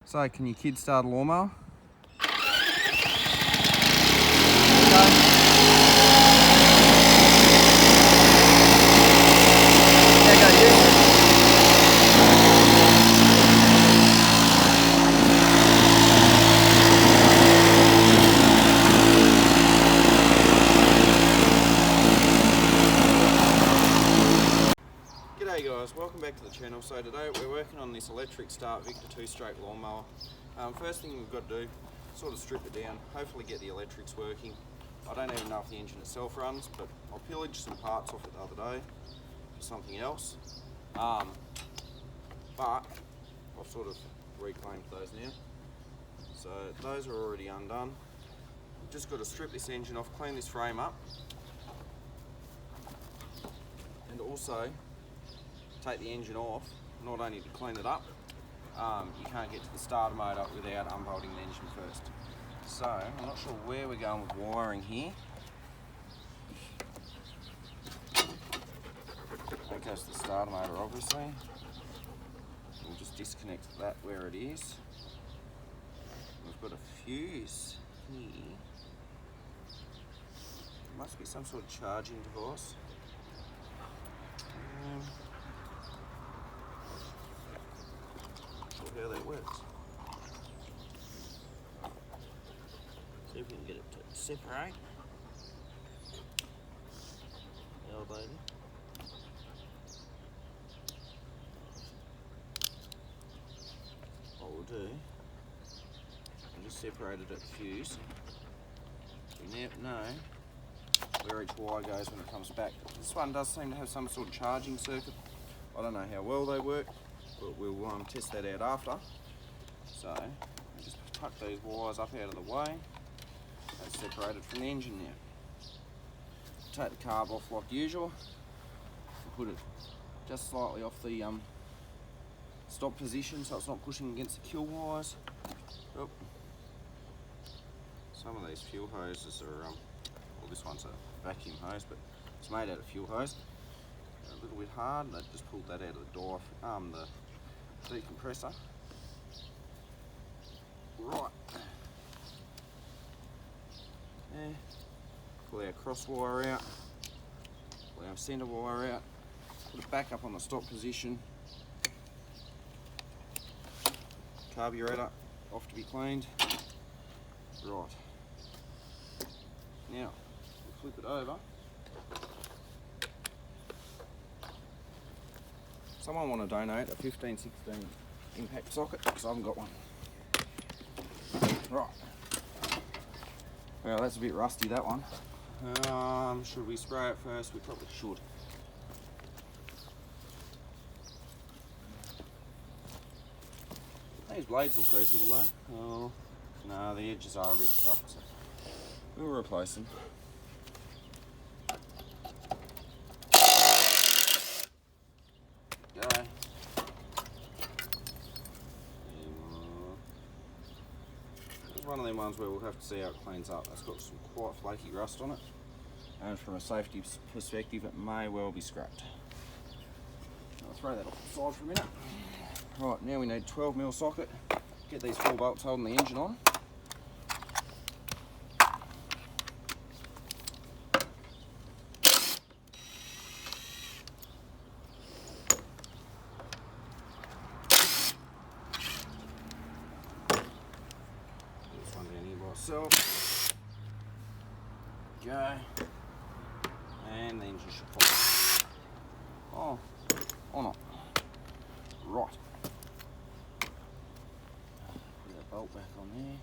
So, can your kid start a lawnmower? G'day guys, welcome back to the channel. So today we're working on this electric start Victa 2-stroke lawnmower. First thing we've got to do, sort of strip it down, hopefully get the electrics working. I don't even know if the engine itself runs, but I pillaged some parts off it the other day for something else. But I've sort of reclaimed those now. So those are already undone. We've just got to strip this engine off, clean this frame up, and also take the engine off. Not only to clean it up, you can't get to the starter motor without unbolting the engine first. So I'm not sure where we're going with wiring here. That goes to the starter motor obviously. We'll just disconnect that where it is. We've got a fuse here. Must be some sort of charging device. How that works. See if we can get it to separate. Elevator. What we'll do, we'll just separate it at the fuse. We now know where each wire goes when it comes back. This one does seem to have some sort of charging circuit. I don't know how well they work, but we'll test that out after. So we'll just tuck these wires up out of the way. That's separated from the engine now. Take the carb off like usual. Put it just slightly off the stop position so it's not pushing against the kill wires. Oh. Some of these fuel hoses are, well, this one's a vacuum hose, but it's made out of fuel hose. A little bit hard, and I just pulled that out of the the decompressor. Right. There. Pull our cross wire out. Pull our centre wire out. Put it back up on the stop position. Carburetor off to be cleaned. Right. Now, we'll flip it over. Someone want to donate a 15-16 impact socket because I haven't got one. Right. Well, that's a bit rusty, that one. Should we spray it first? We probably should. These blades look reasonable though. Oh, no, the edges are a bit tough, so we'll replace them. One of them ones where we'll have to see how it cleans up. It's got some quite flaky rust on it, and from a safety perspective it may well be scrapped. I'll throw that off the side for a minute. Right, now we need 12mm socket. Get these 4 bolts holding the engine on. So, go, and the engine should pop. Oh, or not. Right. Put that bolt back on there.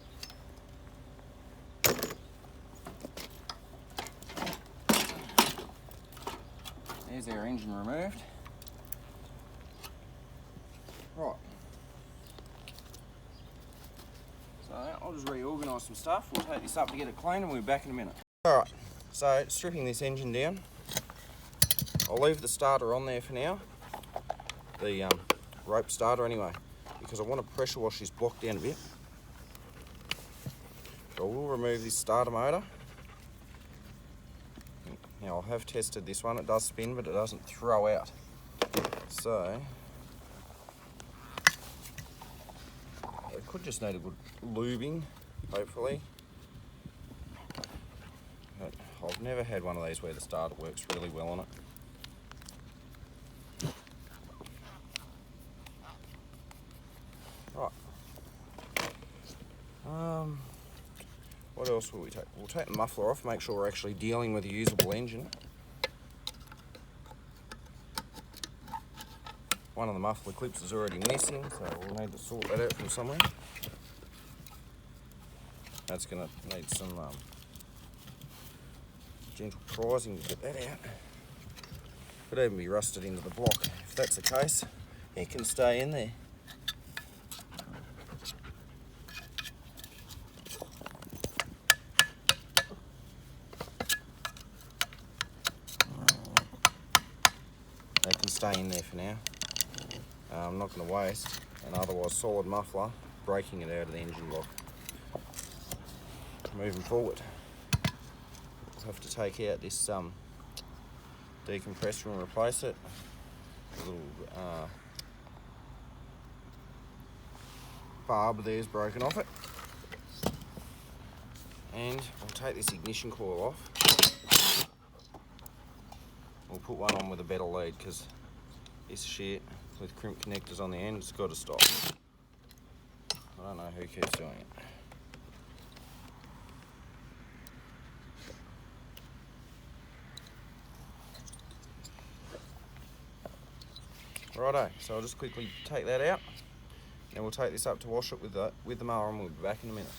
There's our engine removed. Right. So I'll just reorganise some stuff. We'll take this up to get it clean and we'll be back in a minute. Alright, so stripping this engine down. I'll leave the starter on there for now. The rope starter anyway, because I want to pressure wash this block down a bit. So I will remove this starter motor. Now I have tested this one, it does spin but it doesn't throw out. So could just need a good lubing, hopefully. But I've never had one of these where the starter works really well on it. Right. What else will we take? We'll take the muffler off, make sure we're actually dealing with a usable engine. One of the muffler clips is already missing, so we'll need to sort that out from somewhere. That's going to need some gentle prising to get that out. Could even be rusted into the block. If that's the case, it can stay in there. They can stay in there for now. I'm not going to waste an otherwise solid muffler breaking it out of the engine block. Moving forward, we'll have to take out this decompressor and replace it. The little barb there's broken off it. And we'll take this ignition coil off. We'll put one on with a better lead, because this shit with crimp connectors on the end, it's got to stop. I don't know who keeps doing it. Righto, so I'll just quickly take that out, and we'll take this up to wash it with the mower, and we'll be back in a minute.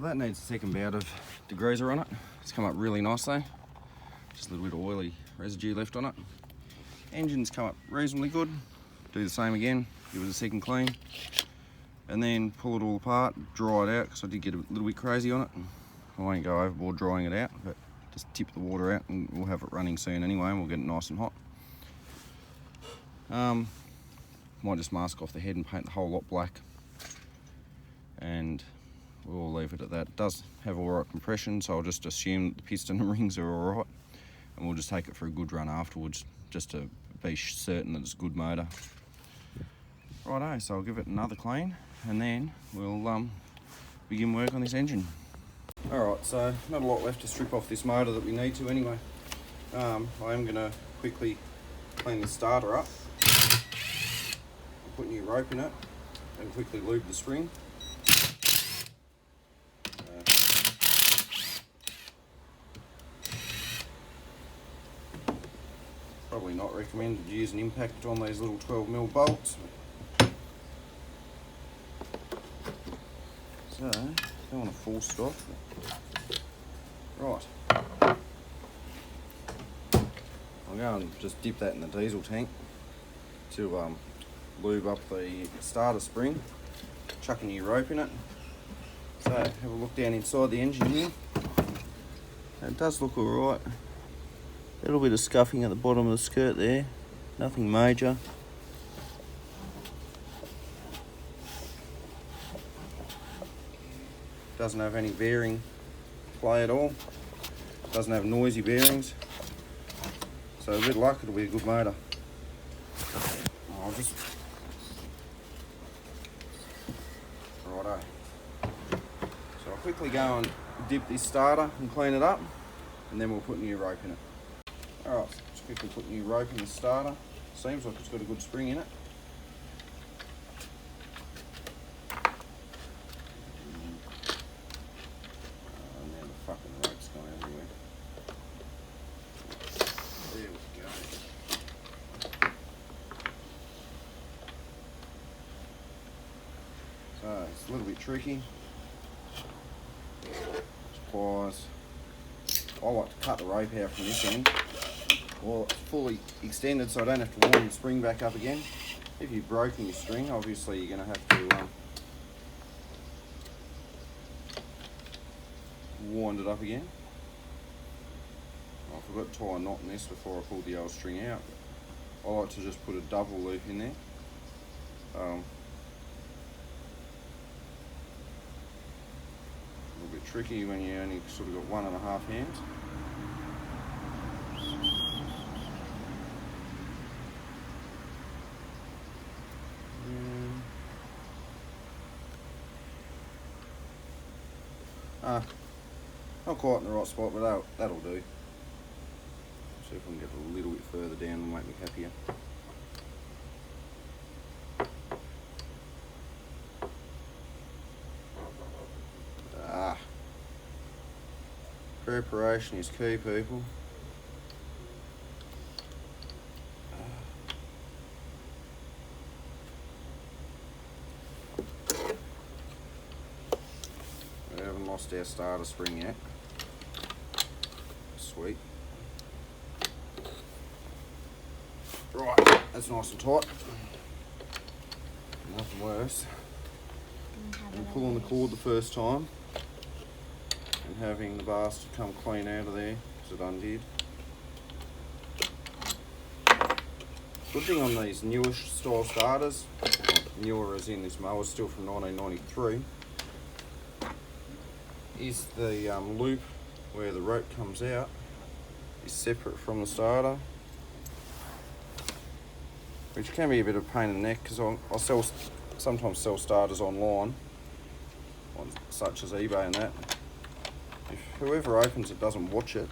That needs a second bout of degreaser on it. It's come up really nicely. Just a little bit of oily residue left on it. Engine's come up reasonably good. Do the same again, give it a second clean, and then pull it all apart, dry it out, because I did get a little bit crazy on it. I won't go overboard drying it out, but just tip the water out and we'll have it running soon anyway, and we'll get it nice and hot. Might just mask off the head and paint the whole lot black, and we'll leave it at that. It does have alright compression, so I'll just assume that the piston and rings are alright, and we'll just take it for a good run afterwards, just to be certain that it's a good motor. Righto, so I'll give it another clean, and then we'll begin work on this engine. Alright, so not a lot left to strip off this motor that we need to anyway. I am going to quickly clean the starter up, put new rope in it, and quickly lube the spring. Probably not recommended to use an impact on these little 12mm bolts. So, don't want to force it off. Right. I'll go and just dip that in the diesel tank to lube up the starter spring, chuck a new rope in it. So, have a look down inside the engine here. It does look alright. A little bit of scuffing at the bottom of the skirt there. Nothing major. Doesn't have any bearing play at all. Doesn't have noisy bearings. So with a bit of luck, it'll be a good motor. Righto. So I'll quickly go and dip this starter and clean it up, and then we'll put new rope in it. Alright, just quickly put new rope in the starter. Seems like it's got a good spring in it. Now the fucking rope's gone everywhere. There we go. So it's a little bit tricky. Pliers. I like to cut the rope out from this end while it's fully extended so I don't have to wind the spring back up again. If you've broken your string, obviously you're going to have to wind it up again. I forgot to tie a knot in this before I pulled the old string out. I like to just put a double loop in there. A little bit tricky when you only sort of got 1.5 hands. Not quite in the right spot, but that'll do. See if I can get a little bit further down and make me happier. Preparation is key, people. We haven't lost our starter spring yet. Sweet. Right, that's nice and tight. Nothing worse than pulling the cord the first time and having the bastard come clean out of there, as it undid. Good thing on these newish style starters, newer as in this mower's still from 1993, is the loop where the rope comes out is separate from the starter, which can be a bit of a pain in the neck because I sometimes sell starters online, on such as eBay and that. If whoever opens it doesn't watch it,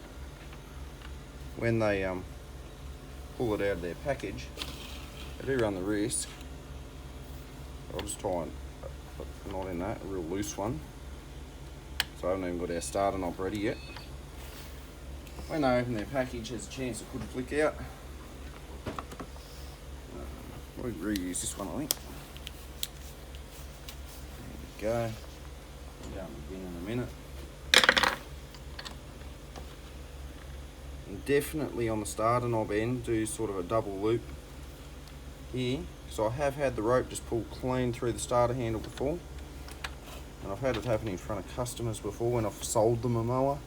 when they pull it out of their package, they do run the risk. I'll just try and put a knot in that, a real loose one. So I haven't even got our starter knob ready yet. When they open their package, there's a chance it could flick out. We'll reuse this one, I think. There we go. We'll go in the bin in a minute. And definitely on the starter knob end, do sort of a double loop here. So I have had the rope just pull clean through the starter handle before. And I've had it happen in front of customers before when I've sold them a mower.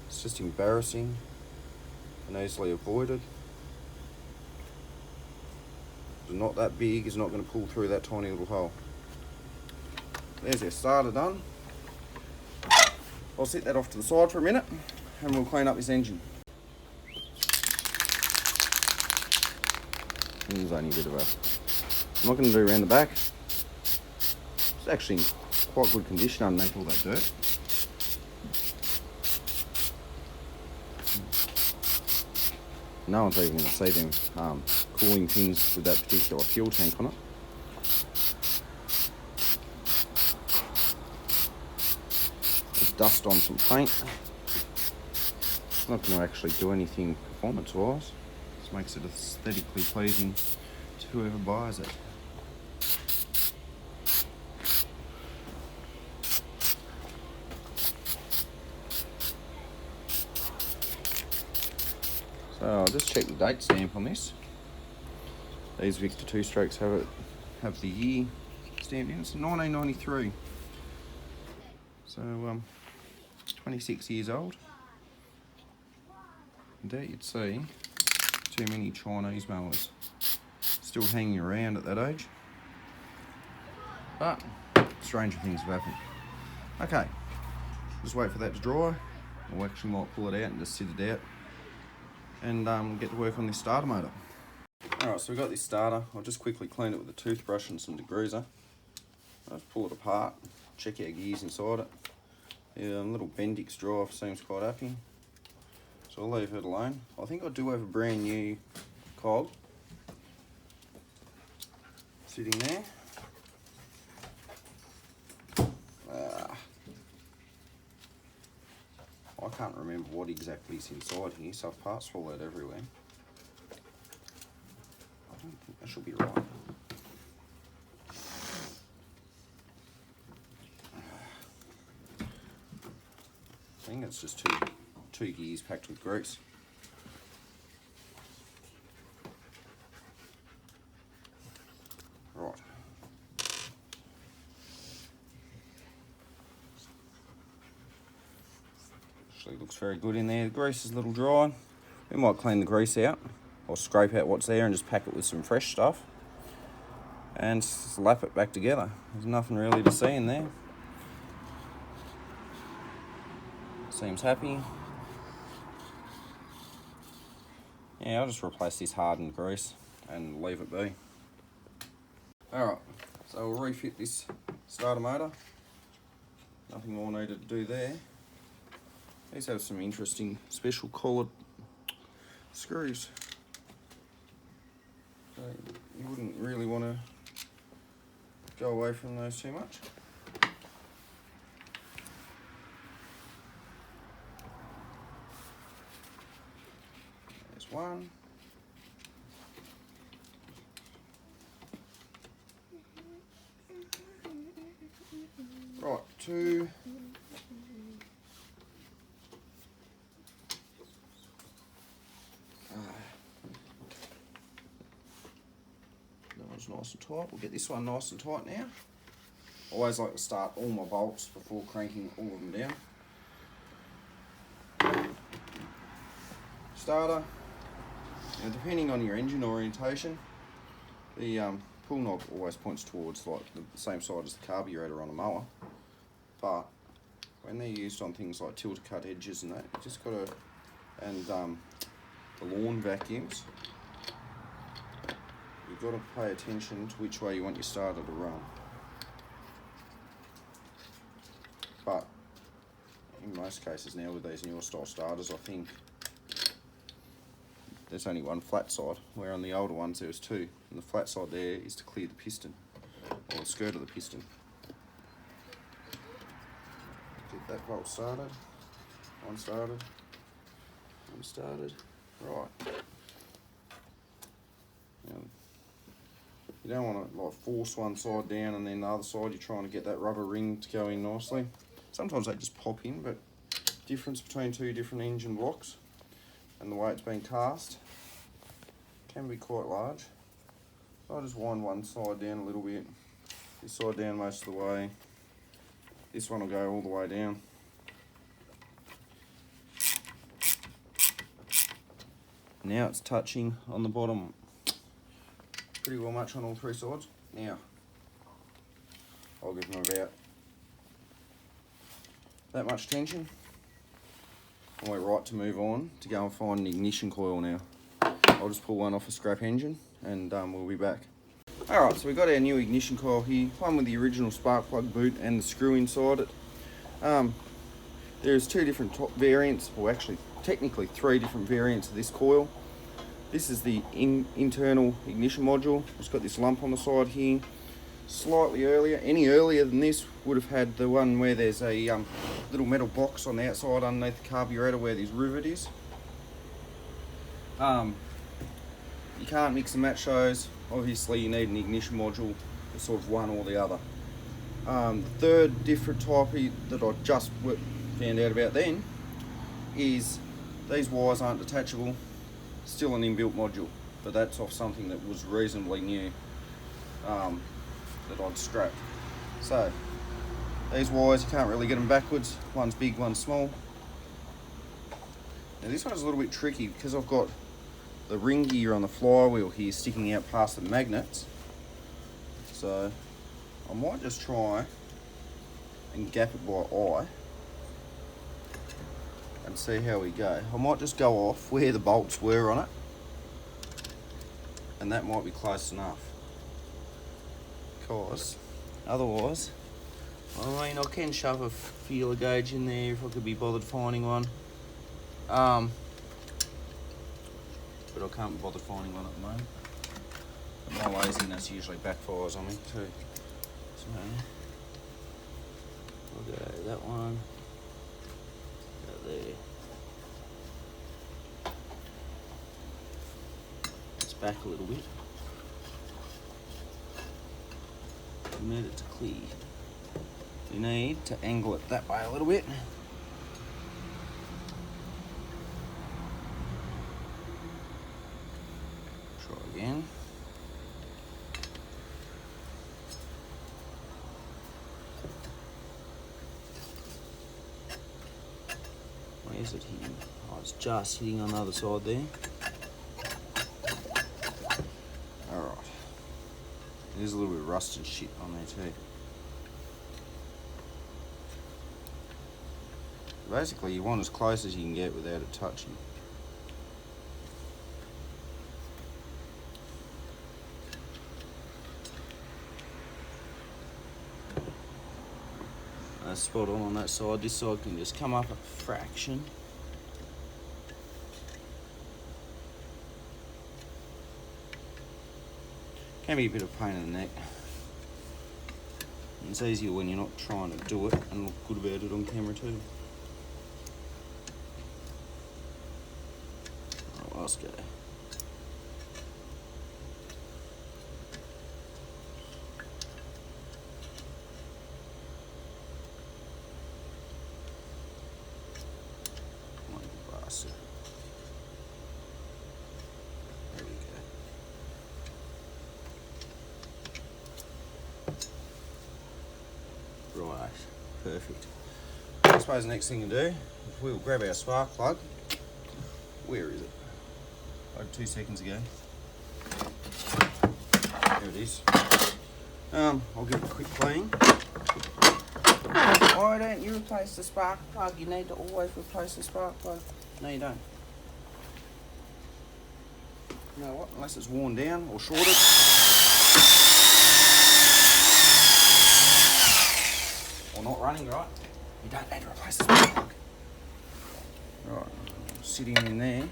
It's just embarrassing and easily avoided. It's not that big, it's not going to pull through that tiny little hole. There's our starter done. I'll set that off to the side for a minute and we'll clean up this engine. There's only a bit of a... I'm not going to do around the back. It's actually in quite good condition underneath all that dirt. No one's even going to see them cooling pins with that particular fuel tank on it. Just dust on some paint. It's not going to actually do anything performance-wise. Just makes it aesthetically pleasing to whoever buys it. So I'll just check the date stamp on this. These Victa 2-strokes have the year stamped in. It's 1993. So 26 years old. I doubt you'd see too many Chinese mowers still hanging around at that age. But stranger things have happened. Okay, just wait for that to dry. We'll actually might pull it out and just sit it out and get to work on this starter motor. Alright, so we've got this starter. I'll just quickly clean it with a toothbrush and some degreaser. I'll just pull it apart, check our gears inside it. Yeah, little Bendix drive seems quite happy, so I'll leave it alone. I think I do have a brand new cog sitting there. I can't remember what exactly is inside here, so I've parts swallowed everywhere. I don't think that should be right. I think it's just two gears packed with grease. Right. Actually looks very good in there. The grease is a little dry. We might clean the grease out or scrape out what's there and just pack it with some fresh stuff and slap it back together. There's nothing really to see in there. Seems happy. Yeah, I'll just replace this hardened grease and leave it be. Alright, so we'll refit this starter motor. Nothing more needed to do there. These have some interesting special collared screws. So you wouldn't really want to go away from those too much. There's one. Right, two. That one's nice and tight. We'll get this one nice and tight now. Always like to start all my bolts before cranking all of them down. Starter. Now, depending on your engine orientation, the pull knob always points towards like the same side as the carburetor on a mower. But when they're used on things like tilted cut edges and that, you just got to, and the lawn vacuums, you've got to pay attention to which way you want your starter to run. But in most cases now with these newer style starters, I think there's only one flat side, where on the older ones there was two, and the flat side there is to clear the piston, or the skirt of the piston. Get that bolt started, one started, right. Now, you don't want to like force one side down and then the other side, you're trying to get that rubber ring to go in nicely. Sometimes they just pop in, but difference between two different engine blocks and the way it's been cast can be quite large. So I just wind one side down a little bit, this side down most of the way, this one will go all the way down. Now it's touching on the bottom pretty well much on all three sides. Now I'll give them about that much tension. And we're right to move on to go and find an ignition coil now. I'll just pull one off a scrap engine and we'll be back. Alright, so we've got our new ignition coil here, one with the original spark plug boot and the screw inside it. There's two different variants, or actually technically three different variants of this coil. This is the internal ignition module. It's got this lump on the side here. Slightly earlier, any earlier than this would have had the one where there's a little metal box on the outside underneath the carburetor where this rivet is. You can't mix and match those. Obviously you need an ignition module for sort of one or the other. The third different type that I just found out about then is these wires aren't detachable, still an inbuilt module, but that's off something that was reasonably new that I'd scrapped. So these wires, you can't really get them backwards, one's big, one's small. Now this one's a little bit tricky because I've got the ring gear on the flywheel here sticking out past the magnets. So I might just try and gap it by eye and see how we go. I might just go off where the bolts were on it, and that might be close enough. Because otherwise, I mean, I can shove a feeler gauge in there if I could be bothered finding one. But I can't be bothered finding one at the moment. But my laziness usually backfires on me too. So I'll go that one. Go there. It's back a little bit. We need it to clear. You need to angle it that way a little bit. Try again. Where is it hitting? Oh, it's just hitting on the other side there. Alright. There's a little bit of rust and shit on there too. Basically, you want as close as you can get without it touching. That's spot on that side. This side can just come up a fraction. Can be a bit of pain in the neck. It's easier when you're not trying to do it and look good about it on camera too. Alright, let's go. There we go. Right, perfect. I suppose the next thing to do is we'll grab our spark plug. Where is it? Like 2 seconds ago. There it is. I'll give it a quick clean. Why don't you replace the spark plug? You need to always replace the spark plug. No, you don't. You know what? Unless it's worn down or shorted. Or not running right, you don't need to replace the spark plug. Right, sitting in there.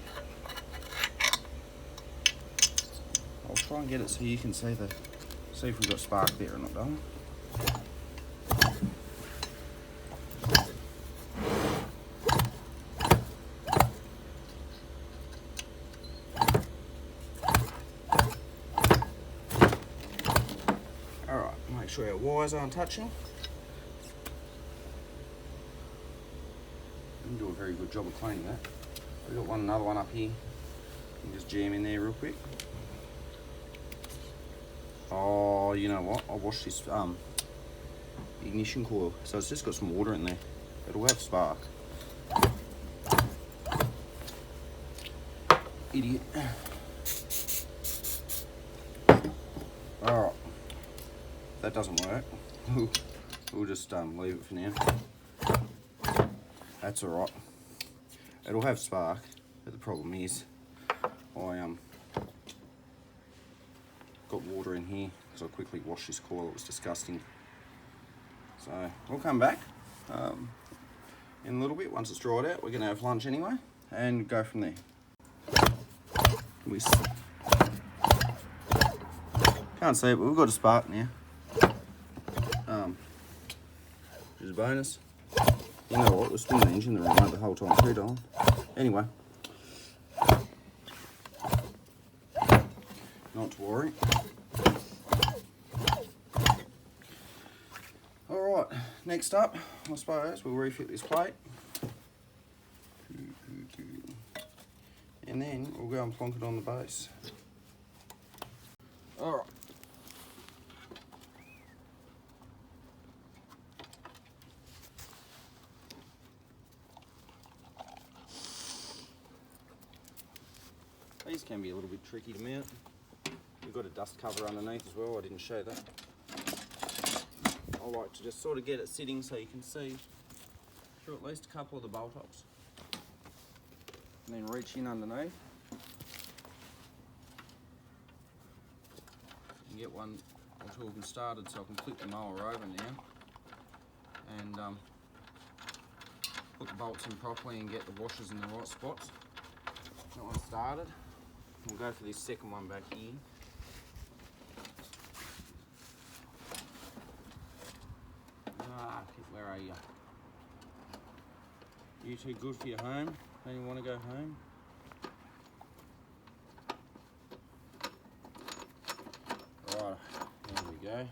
I'll try and get it so you can see if we've got spark there or not, darling. Alright, make sure our wires aren't touching. Didn't do a very good job of cleaning that. We've got another one up here. You can just jam in there real quick. Oh, you know what? I washed this ignition coil, so it's just got some water in there. It'll have spark. Idiot. Alright. If that doesn't work, we'll just leave it for now. That's alright. It'll have spark, but the problem is I got water in here because I quickly washed this coil. It was disgusting. So we'll come back in a little bit once it's dried out. We're going to have lunch anyway and go from there. Can't see it, but we've got a spark now. Which is a bonus. You know what, we're spinning the engine around the whole time too, darling. Anyway. Not to worry. Alright, next up, I suppose we'll refit this plate. And then we'll go and plonk it on the base. Alright. These can be a little bit tricky to mount. You've got a dust cover underneath as well, I didn't show that. I like to just sort of get it sitting so you can see through at least a couple of the bolt holes. And then reach in underneath. And get one or two of them started so I can flip the mower over now. And put the bolts in properly and get the washers in the right spots. That one started. We'll go for this second one back here. Where are you? You too good for your home? Don't you want to go home? Right, there we go.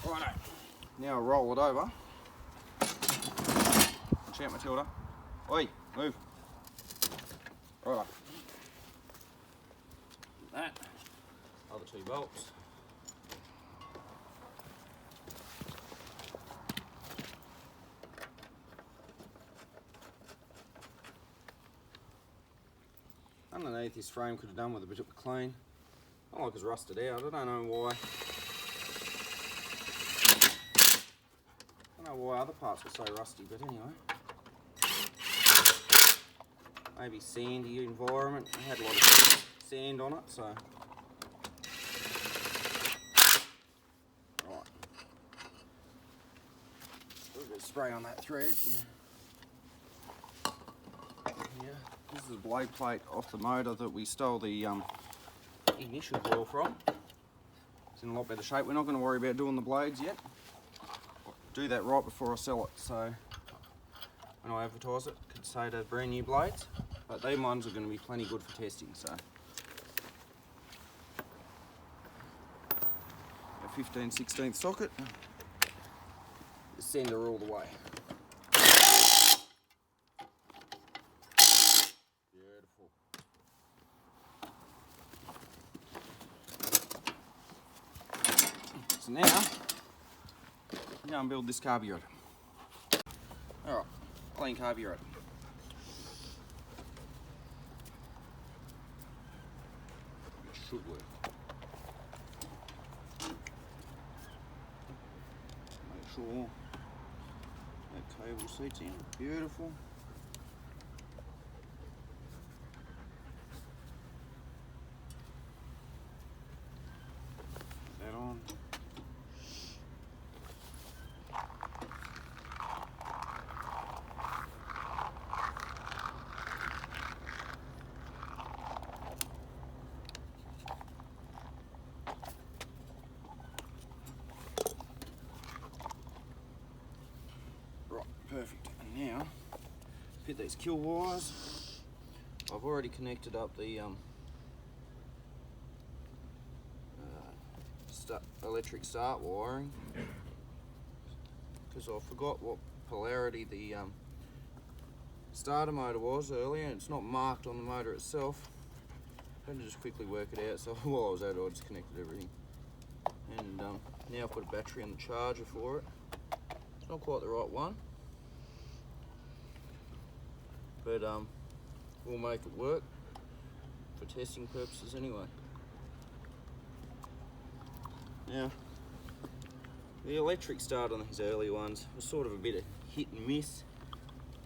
Righto, now I'll roll it over. Watch out, Matilda. Oi, move. Righto. That, other two bolts. Underneath this frame could have done with a bit of a clean. I like it's rusted out, I don't know why. I don't know why other parts were so rusty, but anyway. Maybe sandy environment, it had a lot of sand on it, so. Right. A little bit of spray on that thread. Yeah, this is a blade plate off the motor that we stole the ignition coil from. It's in a lot better shape. We're not going to worry about doing the blades yet. Do that right before I sell it, so when I advertise it, could say they're brand new blades, but these ones are going to be plenty good for testing. So a 15/16 socket, send her all the way. Beautiful. So now, go and build this carburetor. Alright, clean carburetor. It should work. Make sure that cable seats in. Beautiful. Put that on. Perfect. And now, fit these kill wires. I've already connected up the electric start wiring because I forgot what polarity the starter motor was earlier, and it's not marked on the motor itself. I had to just quickly work it out, so while I was at it I just connected everything. And now I've put a battery on the charger for it. It's not quite the right one, but we'll make it work for testing purposes anyway. Now, the electric start on these early ones was sort of a bit of hit and miss.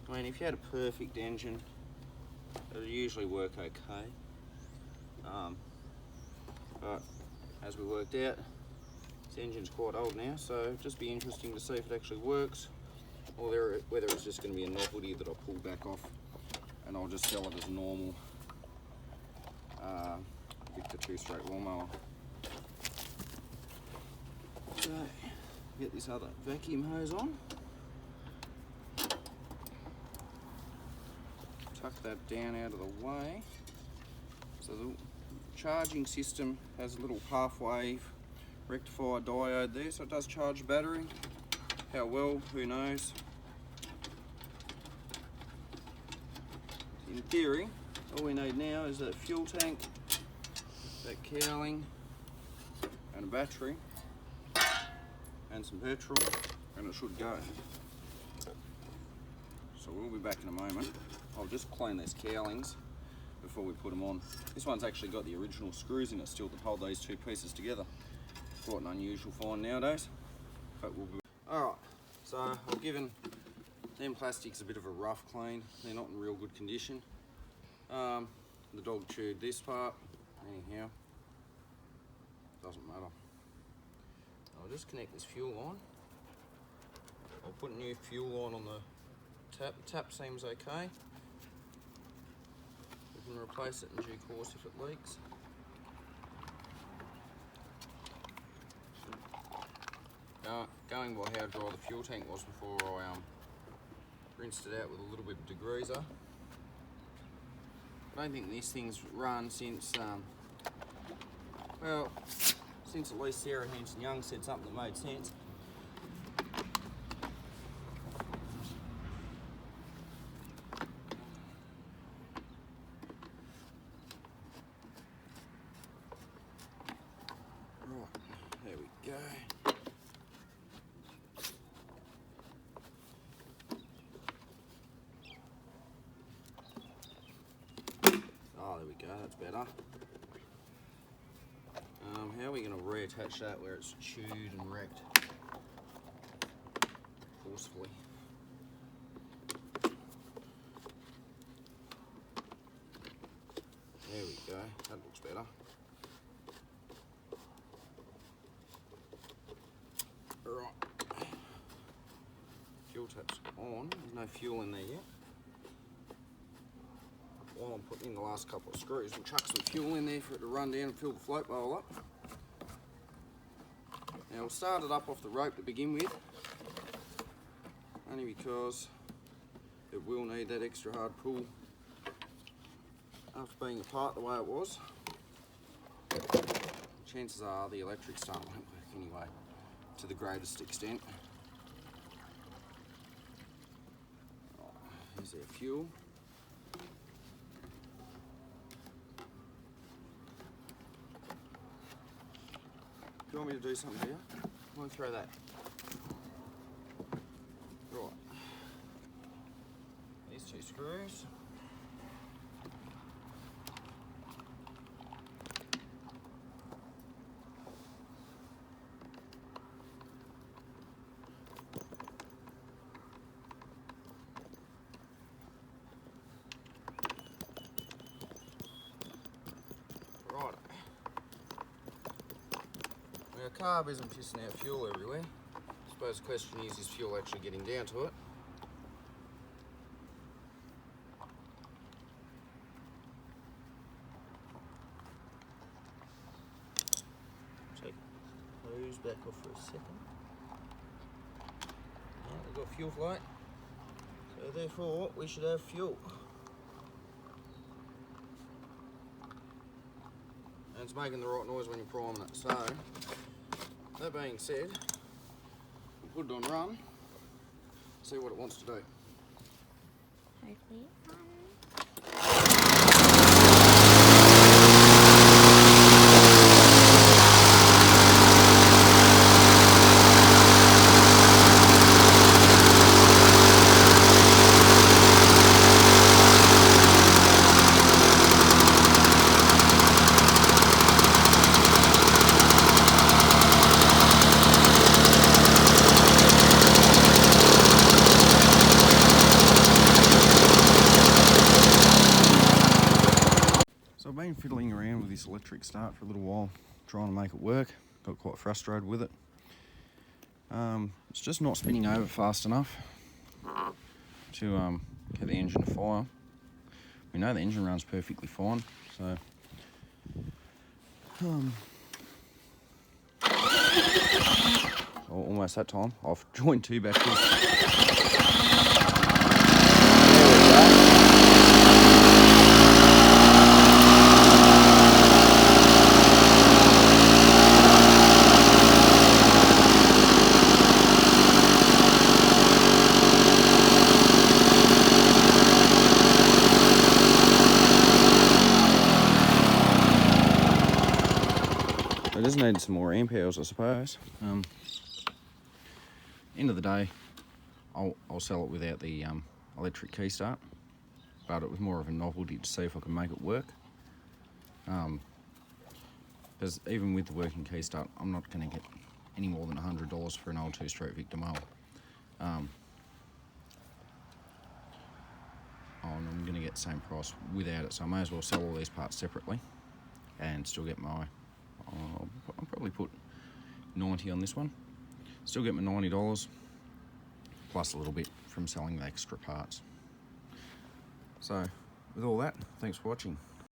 I mean, if you had a perfect engine, it would usually work okay. But as we worked out, this engine's quite old now, so it'll just be interesting to see if it actually works, or whether it's just going to be a novelty that I'll pull back off and I'll just sell it as a normal Victa 2-stroke lawnmower. So, get this other vacuum hose on. Tuck that down out of the way. So the charging system has a little half-wave rectifier diode there, so it does charge the battery. How well, who knows. In theory, all we need now is that fuel tank, that cowling, and a battery, and some petrol, and it should go. So we'll be back in a moment. I'll just clean these cowlings before we put them on. This one's actually got the original screws in it still to hold these two pieces together. Quite an unusual find nowadays. But we'll be... Alright, so I've given them plastics a bit of a rough clean. They're not in real good condition. The dog chewed this part, anyhow, doesn't matter. I'll just connect this fuel on. I'll put new fuel on the tap. The tap seems okay. We can replace it in due course if it leaks. Going by how dry the fuel tank was before I rinsed it out with a little bit of degreaser. I don't think this thing's run since, well, since at least Sarah Hanson Young said something that made sense. Right, there we go. Oh, there we go, that's better. How are we going to reattach that where it's chewed and wrecked forcefully? There we go, that looks better. Alright, fuel tap's on, there's no fuel in there yet. While I'm putting in the last couple of screws, we'll chuck some fuel in there for it to run down and fill the float bowl up. Now we'll start it up off the rope to begin with, only because it will need that extra hard pull after being apart the way it was. Chances are the electric start won't work anyway, to the greatest extent. Here's our fuel. Do you want me to do something here? I want to throw that. Right. These two screws. Right. Now, carb isn't pissing out fuel everywhere. I suppose the question is fuel actually getting down to it? Take the hose back off for a second. Now we've got fuel flow, so therefore we should have fuel. And it's making the right noise when you're priming it. So, that being said, we'll put it on run, see what it wants to do. Hopefully it runs. Fiddling around with this electric start for a little while, trying to make it work. Got quite frustrated with it. It's just not spinning over fast enough to get the engine to fire. We know the engine runs perfectly fine, so almost that time. I've joined two batteries. It does need some more amp hours, I suppose. end of the day, I'll sell it without the electric keystart, but it was more of a novelty to see if I could make it work. Because even with the working keystart, I'm not going to get any more than $100 for an old 2-stroke Victa mower. And I'm going to get the same price without it, so I may as well sell all these parts separately and still get my, I'll probably put 90 on this one. Still get my $90 plus a little bit from selling the extra parts. So with all that, thanks for watching.